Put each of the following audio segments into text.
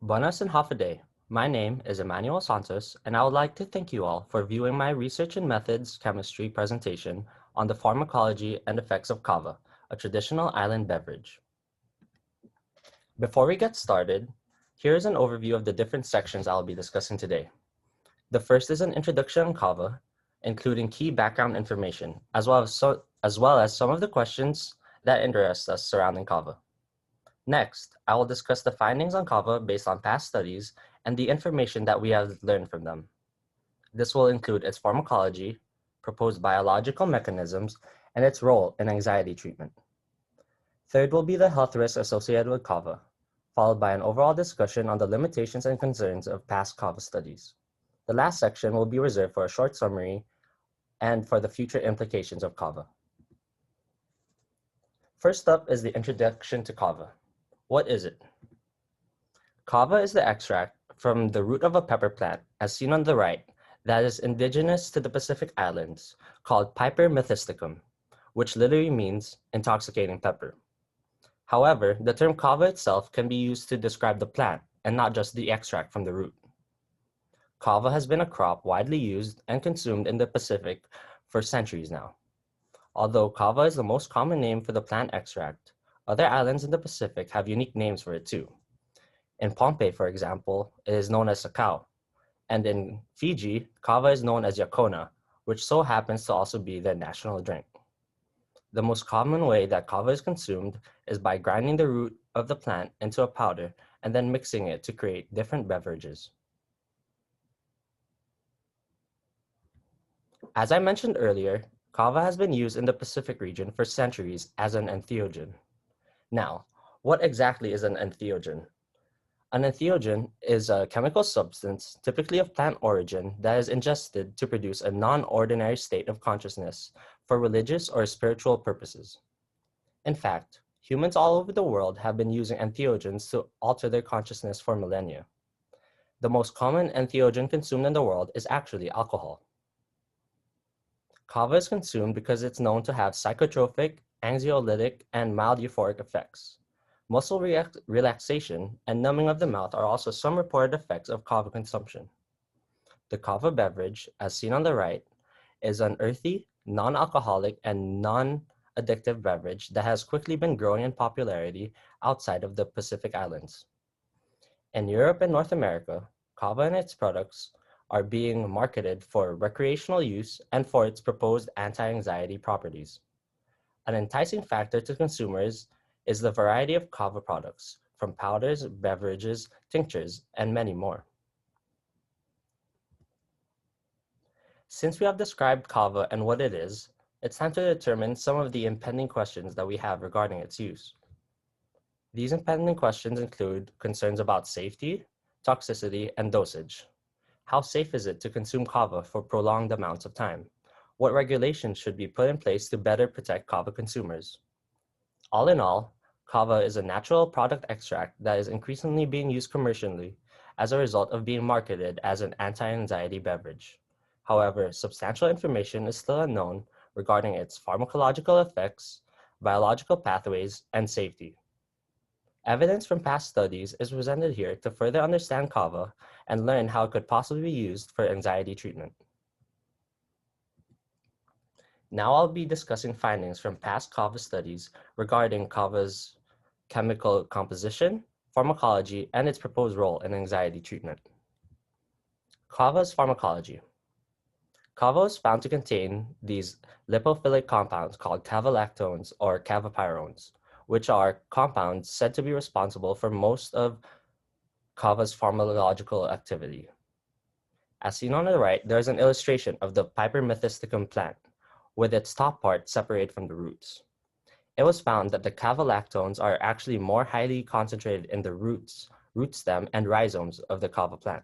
Buenas and half a day. My name is Emmanuel Santos, and I would like to thank you all for viewing my research and methods chemistry presentation on the pharmacology and effects of kava, a traditional island beverage. Before we get started, here's an overview of the different sections I'll be discussing today. The first is an introduction on kava, including key background information, as well as some of the questions that interest us surrounding kava. Next, I will discuss the findings on kava based on past studies and the information that we have learned from them. This will include its pharmacology, proposed biological mechanisms, and its role in anxiety treatment. Third will be the health risks associated with kava, followed by an overall discussion on the limitations and concerns of past kava studies. The last section will be reserved for a short summary and for the future implications of kava. First up is the introduction to kava. What is it? Kava is the extract from the root of a pepper plant, as seen on the right, that is indigenous to the Pacific Islands, called Piper methysticum, which literally means intoxicating pepper. However, the term kava itself can be used to describe the plant and not just the extract from the root. Kava has been a crop widely used and consumed in the Pacific for centuries now. Although kava is the most common name for the plant extract, other islands in the Pacific have unique names for it too. In Pohnpei, for example, it is known as sakau, and in Fiji, kava is known as yakona, which so happens to also be their national drink. The most common way that kava is consumed is by grinding the root of the plant into a powder and then mixing it to create different beverages. As I mentioned earlier, kava has been used in the Pacific region for centuries as an entheogen. Now, what exactly is an entheogen? An entheogen is a chemical substance, typically of plant origin, that is ingested to produce a non-ordinary state of consciousness for religious or spiritual purposes. In fact, humans all over the world have been using entheogens to alter their consciousness for millennia. The most common entheogen consumed in the world is actually alcohol. Kava is consumed because it's known to have psychotropic, anxiolytic, and mild euphoric effects. Muscle relaxation and numbing of the mouth are also some reported effects of kava consumption. The kava beverage, as seen on the right, is an earthy, non-alcoholic, and non-addictive beverage that has quickly been growing in popularity outside of the Pacific Islands. In Europe and North America, kava and its products are being marketed for recreational use and for its proposed anti-anxiety properties. An enticing factor to consumers is the variety of kava products, from powders, beverages, tinctures, and many more. Since we have described kava and what it is, it's time to determine some of the impending questions that we have regarding its use. These impending questions include concerns about safety, toxicity, and dosage. How safe is it to consume kava for prolonged amounts of time? What regulations should be put in place to better protect kava consumers? All in all, kava is a natural product extract that is increasingly being used commercially as a result of being marketed as an anti-anxiety beverage. However, substantial information is still unknown regarding its pharmacological effects, biological pathways, and safety. Evidence from past studies is presented here to further understand kava and learn how it could possibly be used for anxiety treatment. Now I'll be discussing findings from past kava studies regarding kava's chemical composition, pharmacology, and its proposed role in anxiety treatment. Kava's pharmacology. Kava is found to contain these lipophilic compounds called kavalactones or kavapyrones, which are compounds said to be responsible for most of kava's pharmacological activity. As seen on the right, there is an illustration of the Piper methysticum plant, with its top part separated from the roots. It was found that the kavalactones are actually more highly concentrated in the roots, root stem, and rhizomes of the kava plant.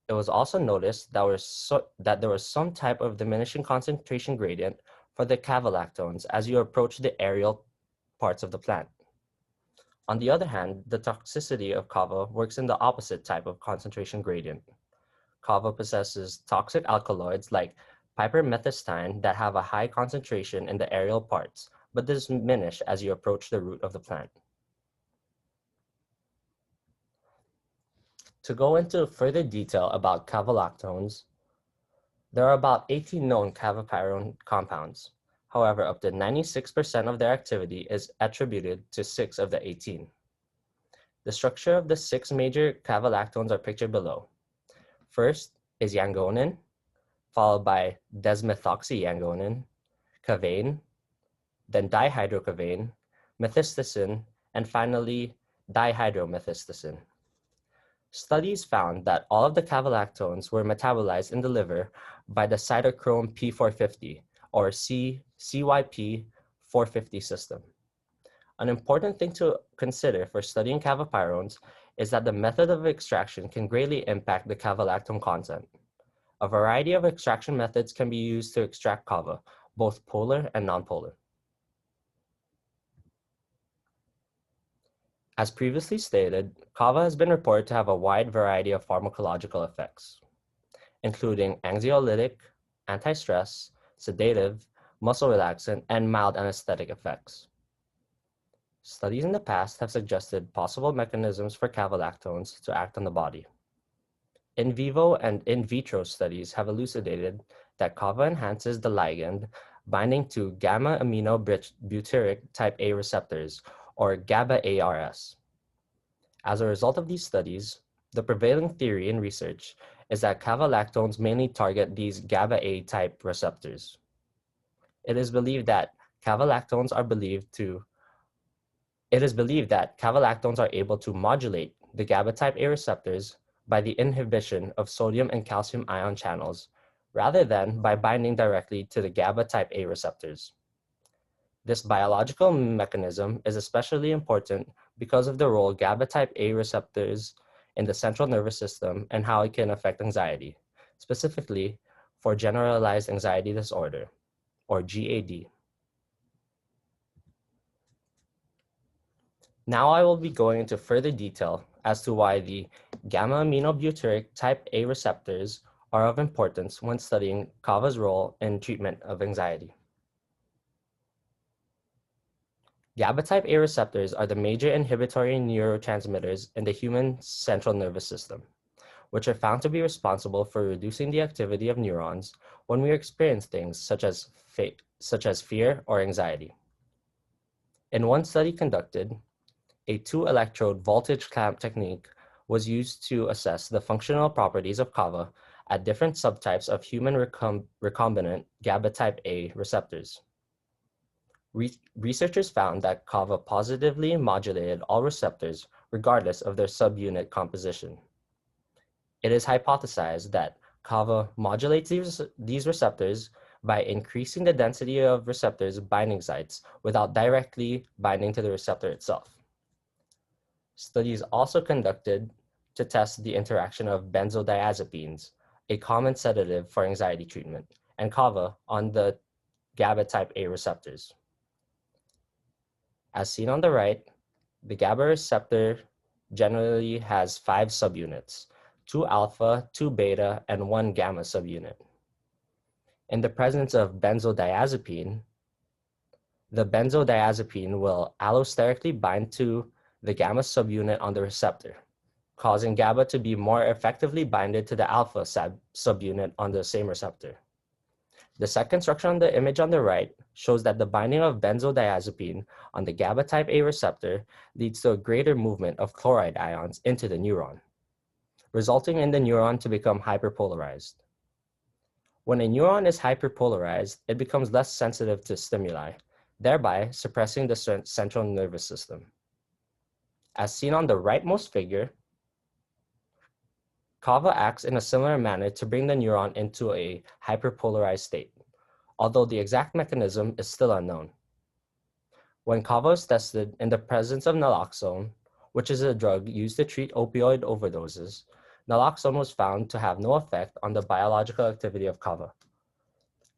It was also noticed that there was some type of diminishing concentration gradient for the kavalactones as you approach the aerial parts of the plant. On the other hand, the toxicity of kava works in the opposite type of concentration gradient. Kava possesses toxic alkaloids like pipermethystine that have a high concentration in the aerial parts, but diminish as you approach the root of the plant. To go into further detail about cavalactones, there are about 18 known cavapyrone compounds. However, up to 96% of their activity is attributed to 6 of the 18. The structure of the 6 major cavalactones are pictured below. First is yangonin, followed by desmethoxyyangonin, cavane, then dihydrocavane, methysticin, and finally dihydromethysticin. Studies found that all of the cavalactones were metabolized in the liver by the cytochrome P450 or CYP450 system. An important thing to consider for studying cavapyrones is that the method of extraction can greatly impact the cavalactone content. A variety of extraction methods can be used to extract kava, both polar and nonpolar. As previously stated, kava has been reported to have a wide variety of pharmacological effects, including anxiolytic, anti-stress, sedative, muscle relaxant, and mild anesthetic effects. Studies in the past have suggested possible mechanisms for cavalactones to act on the body. In vivo and in vitro studies have elucidated that kava enhances the ligand binding to gamma-aminobutyric type A receptors, or GABA-ARS. As a result of these studies, the prevailing theory in research is that cavalactones mainly target these GABA-A type receptors. It is believed that cavalactones are able to modulate the GABA type A receptors by the inhibition of sodium and calcium ion channels, rather than by binding directly to the GABA type A receptors. This biological mechanism is especially important because of the role GABA type A receptors in the central nervous system and how it can affect anxiety, specifically for generalized anxiety disorder, or GAD. Now I will be going into further detail as to why the gamma-aminobutyric type A receptors are of importance when studying kava's role in treatment of anxiety. GABA type A receptors are the major inhibitory neurotransmitters in the human central nervous system, which are found to be responsible for reducing the activity of neurons when we experience things such as fear or anxiety. In one study conducted, a 2-electrode voltage clamp technique was used to assess the functional properties of kava at different subtypes of human recombinant GABA type A receptors. Researchers found that kava positively modulated all receptors regardless of their subunit composition. It is hypothesized that kava modulates these receptors by increasing the density of receptors binding sites without directly binding to the receptor itself. Studies also conducted to test the interaction of benzodiazepines, a common sedative for anxiety treatment, and kava on the GABA type A receptors. As seen on the right, the GABA receptor generally has 5 subunits, 2 alpha, 2 beta, and 1 gamma subunit. In the presence of benzodiazepine, the benzodiazepine will allosterically bind to the gamma subunit on the receptor, causing GABA to be more effectively binded to the alpha subunit on the same receptor. The second structure on the image on the right shows that the binding of benzodiazepine on the GABA type A receptor leads to a greater movement of chloride ions into the neuron, resulting in the neuron to become hyperpolarized. When a neuron is hyperpolarized, it becomes less sensitive to stimuli, thereby suppressing the central nervous system. As seen on the rightmost figure, kava acts in a similar manner to bring the neuron into a hyperpolarized state, although the exact mechanism is still unknown. When kava was tested in the presence of naloxone, which is a drug used to treat opioid overdoses, naloxone was found to have no effect on the biological activity of kava.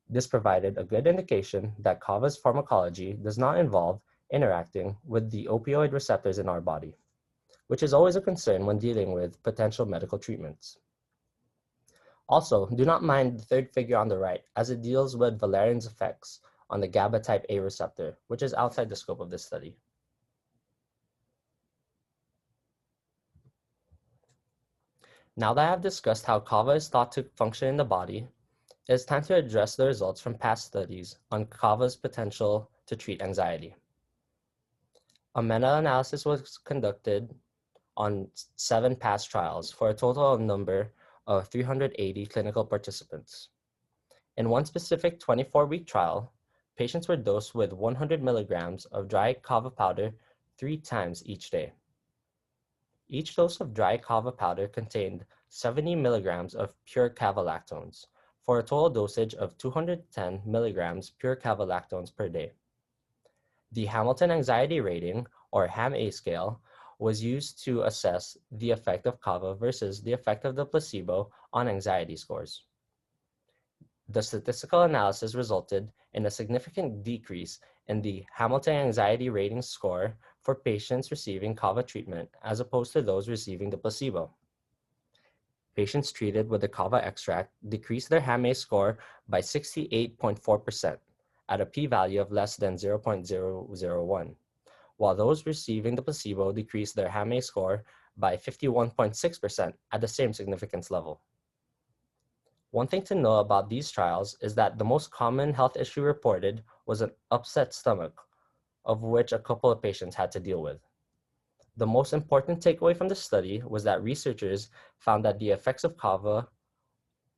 This provided a good indication that kava's pharmacology does not involve interacting with the opioid receptors in our body, which is always a concern when dealing with potential medical treatments. Also, do not mind the third figure on the right, as it deals with valerian's effects on the GABA type A receptor, which is outside the scope of this study. Now that I have discussed how kava is thought to function in the body, it is time to address the results from past studies on kava's potential to treat anxiety. A meta-analysis was conducted on 7 past trials for a total number of 380 clinical participants. In one specific 24-week trial, patients were dosed with 100 milligrams of dry kava powder 3 times each day. Each dose of dry kava powder contained 70 milligrams of pure cavalactones, for a total dosage of 210 milligrams pure cavalactones per day. The Hamilton Anxiety Rating, or HAM-A scale, was used to assess the effect of kava versus the effect of the placebo on anxiety scores. The statistical analysis resulted in a significant decrease in the Hamilton Anxiety Rating score for patients receiving kava treatment as opposed to those receiving the placebo. Patients treated with the kava extract decreased their HAM-A score by 68.4% at a p-value of less than 0.001, while those receiving the placebo decreased their HAM-A score by 51.6% at the same significance level. One thing to know about these trials is that the most common health issue reported was an upset stomach, of which a couple of patients had to deal with. The most important takeaway from the study was that researchers found that the effects of kava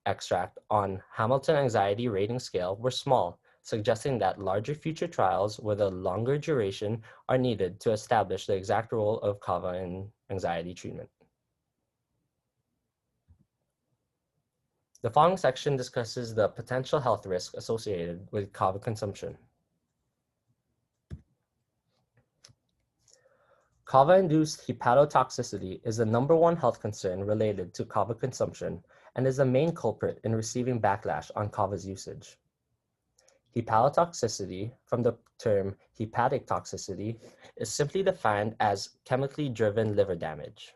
extract on Hamilton Anxiety Rating Scale were small, suggesting that larger future trials with a longer duration are needed to establish the exact role of kava in anxiety treatment. The following section discusses the potential health risk associated with kava consumption. Kava-induced hepatotoxicity is the #1 health concern related to kava consumption and is the main culprit in receiving backlash on kava's usage. Hepatotoxicity, from the term hepatic toxicity, is simply defined as chemically driven liver damage.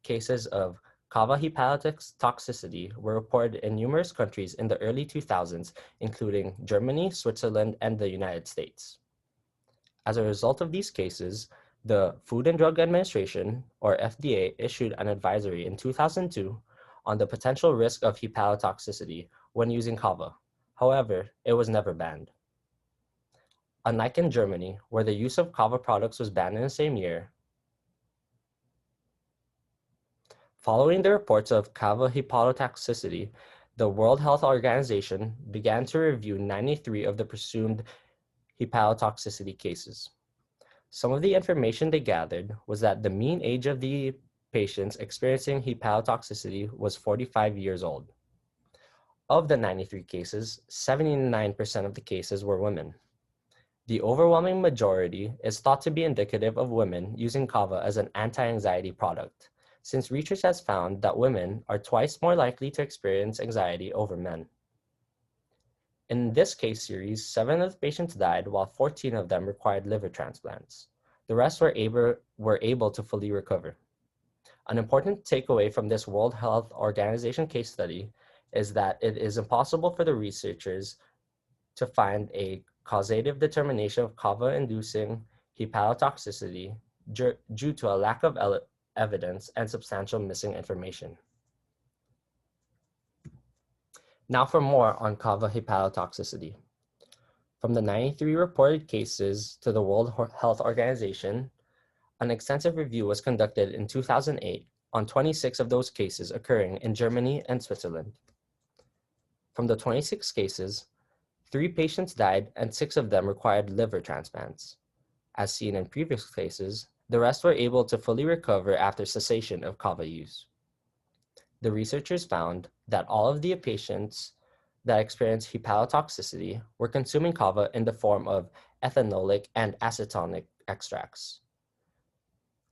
Cases of kava hepatotoxicity were reported in numerous countries in the early 2000s, including Germany, Switzerland, and the United States. As a result of these cases, the Food and Drug Administration, or FDA, issued an advisory in 2002 on the potential risk of hepatotoxicity when using kava. However, it was never banned. Unlike in Germany, where the use of kava products was banned in the same year, following the reports of kava hepatotoxicity, the World Health Organization began to review 93 of the presumed hepatotoxicity cases. Some of the information they gathered was that the mean age of the patients experiencing hepatotoxicity was 45 years old. Of the 93 cases, 79% of the cases were women. The overwhelming majority is thought to be indicative of women using kava as an anti-anxiety product, since research has found that women are twice more likely to experience anxiety over men. In this case series, 7 of the patients died while 14 of them required liver transplants. The rest were able to fully recover. An important takeaway from this World Health Organization case study is that it is impossible for the researchers to find a causative determination of kava-inducing hepatotoxicity due to a lack of evidence and substantial missing information. Now for more on kava hepatotoxicity. From the 93 reported cases to the World Health Organization, an extensive review was conducted in 2008 on 26 of those cases occurring in Germany and Switzerland. From the 26 cases, 3 patients died and 6 of them required liver transplants. As seen in previous cases, the rest were able to fully recover after cessation of kava use. The researchers found that all of the patients that experienced hepatotoxicity were consuming kava in the form of ethanolic and acetonic extracts.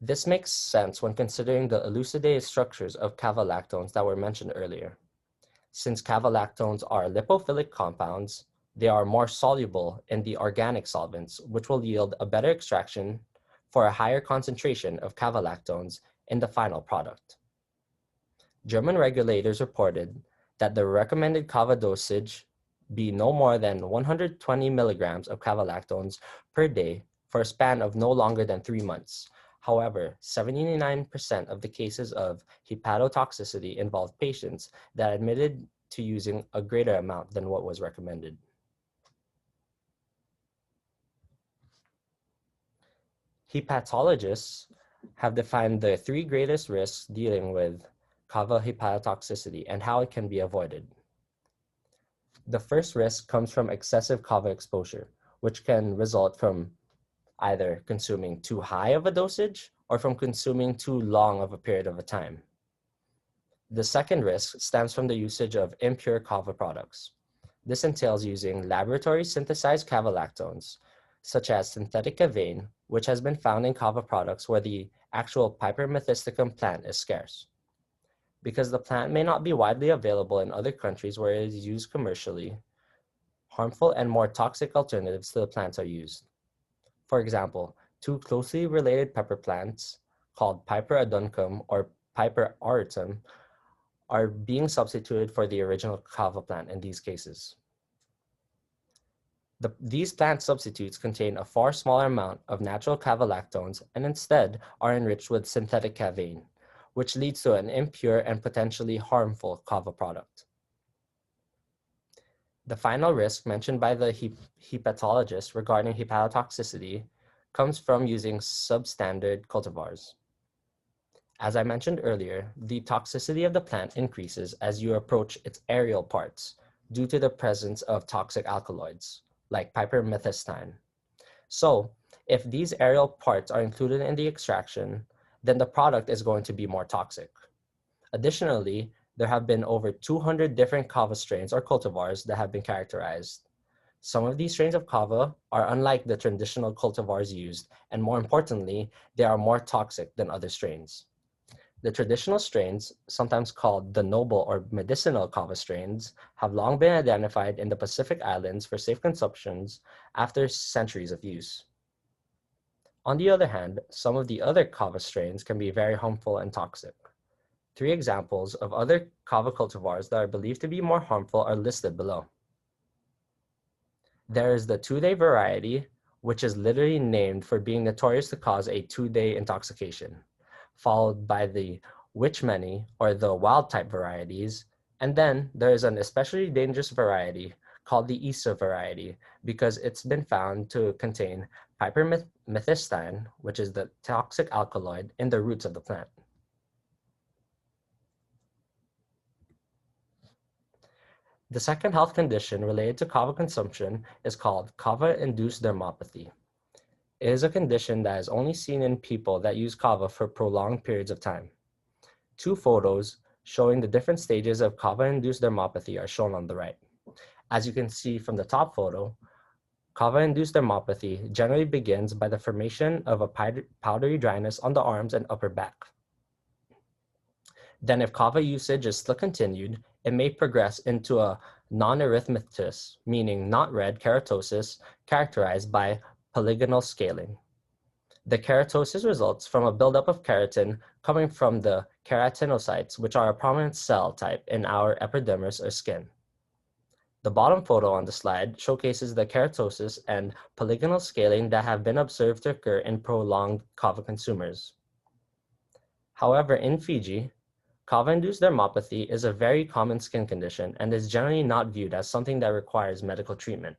This makes sense when considering the elucidated structures of cavalactones that were mentioned earlier. Since cavalactones are lipophilic compounds, they are more soluble in the organic solvents, which will yield a better extraction for a higher concentration of cavalactones in the final product. German regulators reported that the recommended kava dosage be no more than 120 milligrams of cavalactones per day for a span of no longer than 3 months. However, 79% of the cases of hepatotoxicity involved patients that admitted to using a greater amount than what was recommended. Hepatologists have defined the three greatest risks dealing with Kava hepatotoxicity and how it can be avoided. The first risk comes from excessive Kava exposure, which can result from either consuming too high of a dosage or from consuming too long of a period of a time. The second risk stems from the usage of impure kava products. This entails using laboratory synthesized cavalactones, such as synthetic kavain, which has been found in kava products where the actual Piper methysticum plant is scarce. Because the plant may not be widely available in other countries where it is used commercially, harmful and more toxic alternatives to the plants are used. For example, two closely related pepper plants called Piper aduncum or Piper aurantum are being substituted for the original kava plant in these cases. These plant substitutes contain a far smaller amount of natural cavalactones and instead are enriched with synthetic kavain, which leads to an impure and potentially harmful kava product. The final risk mentioned by the hepatologist regarding hepatotoxicity comes from using substandard cultivars. As I mentioned earlier, the toxicity of the plant increases as you approach its aerial parts due to the presence of toxic alkaloids, like pipermethystin. So, if these aerial parts are included in the extraction, then the product is going to be more toxic. Additionally, there have been over 200 different kava strains or cultivars that have been characterized. Some of these strains of kava are unlike the traditional cultivars used, and more importantly, they are more toxic than other strains. The traditional strains, sometimes called the noble or medicinal kava strains, have long been identified in the Pacific Islands for safe consumptions after centuries of use. On the other hand, some of the other kava strains can be very harmful and toxic. Three examples of other kava cultivars that are believed to be more harmful are listed below. There is the 2-day variety, which is literally named for being notorious to cause a 2-day intoxication, followed by the witch many or the wild type varieties, and then there is an especially dangerous variety called the Easter variety because it's been found to contain pipermethystin, which is the toxic alkaloid in the roots of the plant. The second health condition related to kava consumption is called kava-induced dermopathy. It is a condition that is only seen in people that use kava for prolonged periods of time. Two photos showing the different stages of kava-induced dermopathy are shown on the right. As you can see from the top photo, kava-induced dermopathy generally begins by the formation of a powdery dryness on the arms and upper back. Then if kava usage is still continued, it may progress into a non-erythematous, meaning not red keratosis, characterized by polygonal scaling. The keratosis results from a buildup of keratin coming from the keratinocytes, which are a prominent cell type in our epidermis or skin. The bottom photo on the slide showcases the keratosis and polygonal scaling that have been observed to occur in prolonged kava consumers. However, in Fiji, kava-induced dermopathy is a very common skin condition and is generally not viewed as something that requires medical treatment.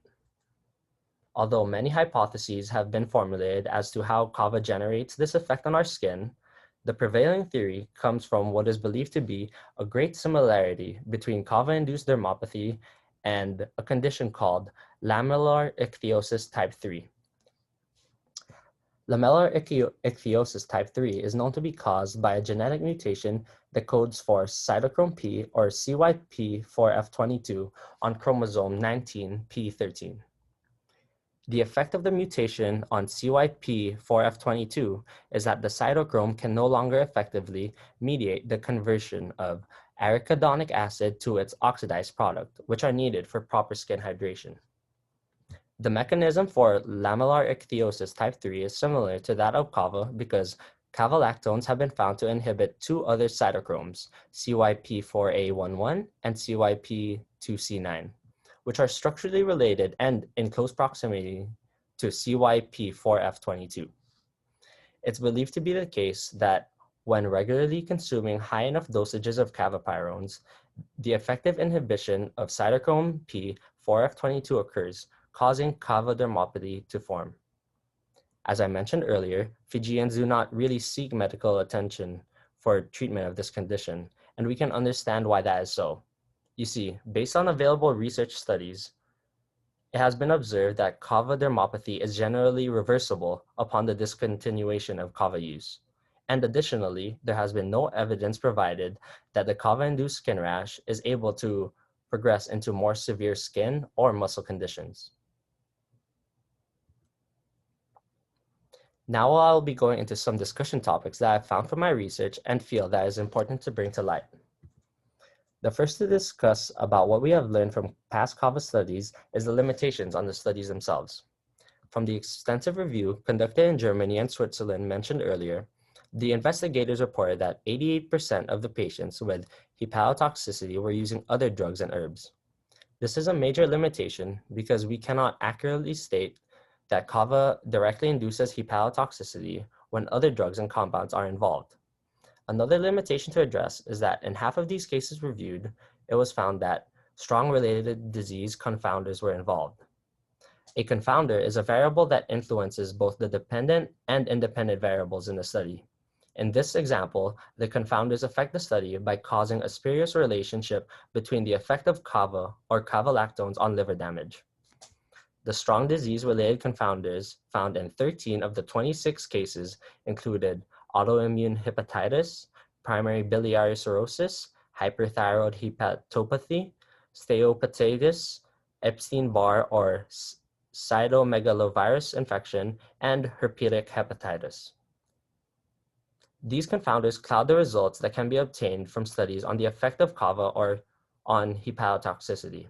Although many hypotheses have been formulated as to how kava generates this effect on our skin, the prevailing theory comes from what is believed to be a great similarity between kava-induced dermopathy and a condition called lamellar ichthyosis type 3. Lamellar ichthyosis type 3 is known to be caused by a genetic mutation that codes for cytochrome P or CYP4F22 on chromosome 19p13. The effect of the mutation on CYP4F22 is that the cytochrome can no longer effectively mediate the conversion of arachidonic acid to its oxidized product, which are needed for proper skin hydration. The mechanism for lamellar ichthyosis type 3 is similar to that of kava because cavalactones have been found to inhibit two other cytochromes, CYP4A11 and CYP2C9, which are structurally related and in close proximity to CYP4F22. It's believed to be the case that when regularly consuming high enough dosages of cavapyrones, the effective inhibition of cytochrome P4F22 occurs, causing cava dermopathy to form. As I mentioned earlier, Fijians do not really seek medical attention for treatment of this condition, and we can understand why that is so. You see, based on available research studies, it has been observed that kava dermopathy is generally reversible upon the discontinuation of kava use. And additionally, there has been no evidence provided that the kava-induced skin rash is able to progress into more severe skin or muscle conditions. Now I'll be going into some discussion topics that I've found from my research and feel that is important to bring to light. The first to discuss about what we have learned from past kava studies is the limitations on the studies themselves. From the extensive review conducted in Germany and Switzerland mentioned earlier, the investigators reported that 88% of the patients with hepatotoxicity were using other drugs and herbs. This is a major limitation because we cannot accurately state that kava directly induces hepatotoxicity when other drugs and compounds are involved. Another limitation to address is that in half of these cases reviewed, it was found that strong related disease confounders were involved. A confounder is a variable that influences both the dependent and independent variables in the study. In this example, the confounders affect the study by causing a spurious relationship between the effect of kava or cavalactones on liver damage. The strong disease-related confounders found in 13 of the 26 cases included autoimmune hepatitis, primary biliary cirrhosis, hyperthyroid hepatopathy, steatohepatitis, Epstein-Barr or cytomegalovirus infection, and herpetic hepatitis. These confounders cloud the results that can be obtained from studies on the effect of kava or on hepatotoxicity.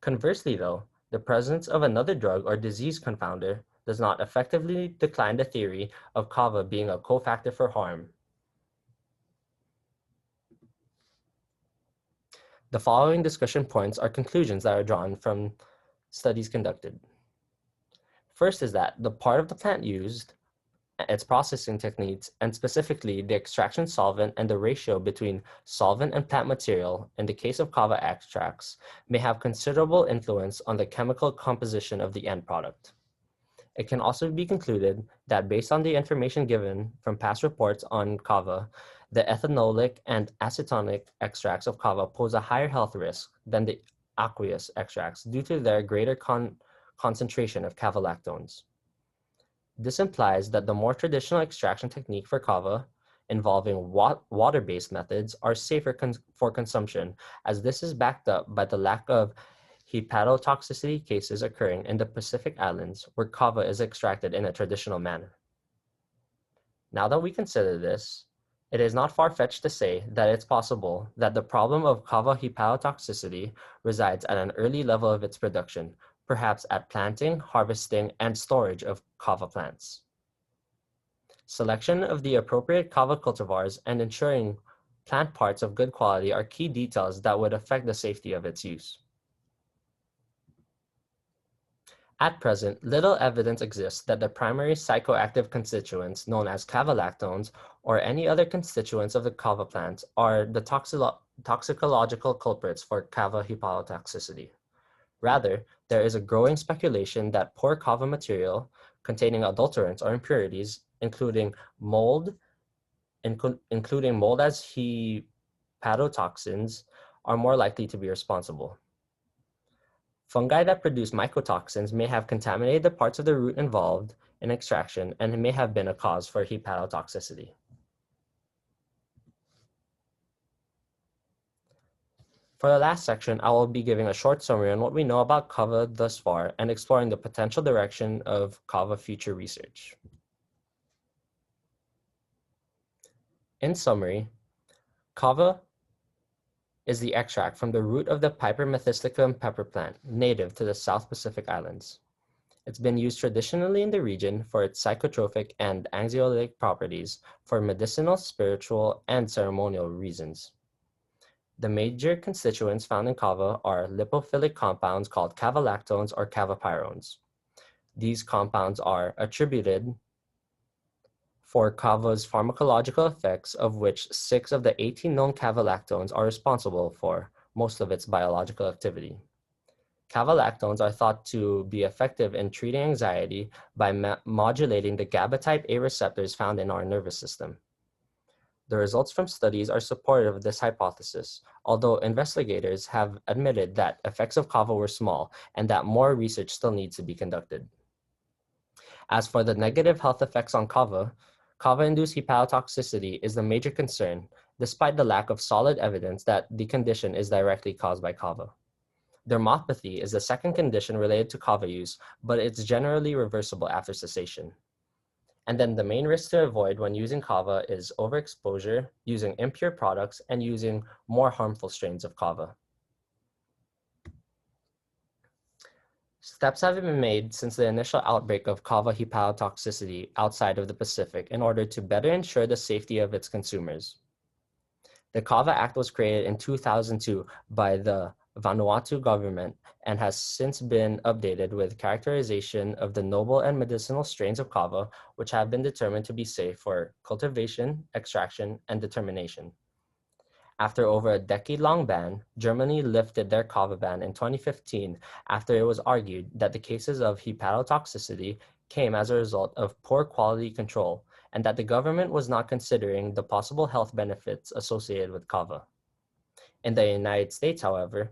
Conversely, though, the presence of another drug or disease confounder does not effectively decline the theory of kava being a cofactor for harm. The following discussion points are conclusions that are drawn from studies conducted. First is that the part of the plant used, its processing techniques, and specifically the extraction solvent and the ratio between solvent and plant material in the case of kava extracts may have considerable influence on the chemical composition of the end product. It can also be concluded that based on the information given from past reports on kava, the ethanolic and acetonic extracts of kava pose a higher health risk than the aqueous extracts due to their greater concentration of cavalactones. This implies that the more traditional extraction technique for kava, involving water-based methods, are safer for consumption, as this is backed up by the lack of hepatotoxicity cases occurring in the Pacific Islands, where kava is extracted in a traditional manner. Now that we consider this, it is not far-fetched to say that it's possible that the problem of kava hepatotoxicity resides at an early level of its production, perhaps at planting, harvesting, and storage of kava plants. Selection of the appropriate kava cultivars and ensuring plant parts of good quality are key details that would affect the safety of its use. At present, little evidence exists that the primary psychoactive constituents known as cavalactones or any other constituents of the kava plant are the toxicological culprits for kava hepatotoxicity. Rather, there is a growing speculation that poor kava material containing adulterants or impurities, including mold as hepatotoxins, are more likely to be responsible. Fungi that produce mycotoxins may have contaminated the parts of the root involved in extraction and may have been a cause for hepatotoxicity. For the last section, I will be giving a short summary on what we know about kava thus far and exploring the potential direction of kava future research. In summary, kava is the extract from the root of the Piper methysticum pepper plant, native to the South Pacific Islands. It's been used traditionally in the region for its psychotropic and anxiolytic properties for medicinal, spiritual, and ceremonial reasons. The major constituents found in kava are lipophilic compounds called cavalactones or cavapyrones. These compounds are attributed for Kava's pharmacological effects, of which 6 of the 18 known Kava-lactones are responsible for most of its biological activity. Kava-lactones are thought to be effective in treating anxiety by modulating the GABA type A receptors found in our nervous system. The results from studies are supportive of this hypothesis, although investigators have admitted that effects of Kava were small and that more research still needs to be conducted. As for the negative health effects on Kava, Kava-induced hepatotoxicity is the major concern, despite the lack of solid evidence that the condition is directly caused by Kava. Dermopathy is the second condition related to Kava use, but it's generally reversible after cessation. And then the main risk to avoid when using Kava is overexposure, using impure products, and using more harmful strains of Kava. Steps have been made since the initial outbreak of Kava hepatotoxicity outside of the Pacific in order to better ensure the safety of its consumers. The Kava Act was created in 2002 by the Vanuatu government and has since been updated with characterization of the noble and medicinal strains of Kava, which have been determined to be safe for cultivation, extraction, and determination. After over a decade-long ban, Germany lifted their Kava ban in 2015 after it was argued that the cases of hepatotoxicity came as a result of poor quality control and that the government was not considering the possible health benefits associated with Kava. In the United States, however,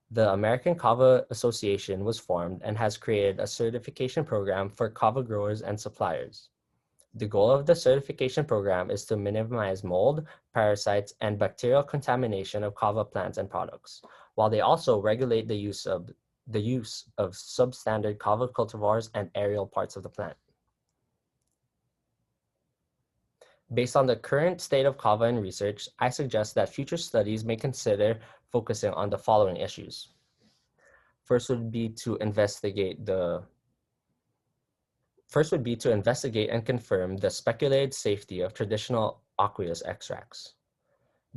the American Kava Association was formed and has created a certification program for Kava growers and suppliers. The goal of the certification program is to minimize mold, parasites, and bacterial contamination of Kava plants and products, while they also regulate the use of substandard Kava cultivars and aerial parts of the plant. Based on the current state of Kava in research, I suggest that future studies may consider focusing on the following issues. First would be to investigate and confirm the speculated safety of traditional aqueous extracts.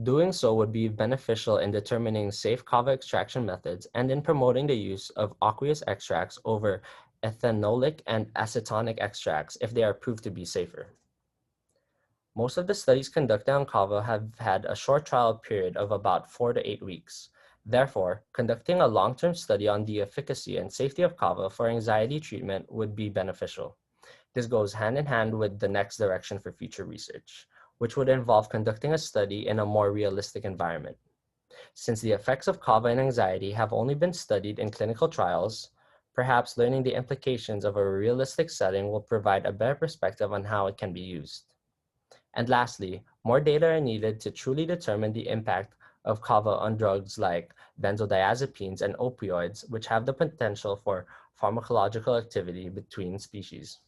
Doing so would be beneficial in determining safe Kava extraction methods and in promoting the use of aqueous extracts over ethanolic and acetonic extracts if they are proved to be safer. Most of the studies conducted on Kava have had a short trial period of about 4 to 8 weeks. Therefore, conducting a long-term study on the efficacy and safety of Kava for anxiety treatment would be beneficial. This goes hand in hand with the next direction for future research, which would involve conducting a study in a more realistic environment. Since the effects of Kava and anxiety have only been studied in clinical trials, perhaps learning the implications of a realistic setting will provide a better perspective on how it can be used. And lastly, more data are needed to truly determine the impact of Kava on drugs like benzodiazepines and opioids, which have the potential for pharmacological activity between species.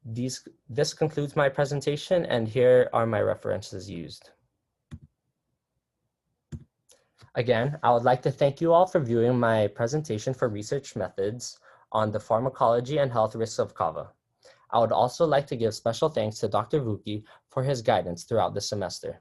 This concludes my presentation, and here are my references used. Again, I would like to thank you all for viewing my presentation for research methods on the pharmacology and health risks of Kava. I would also like to give special thanks to Dr. Vuki for his guidance throughout the semester.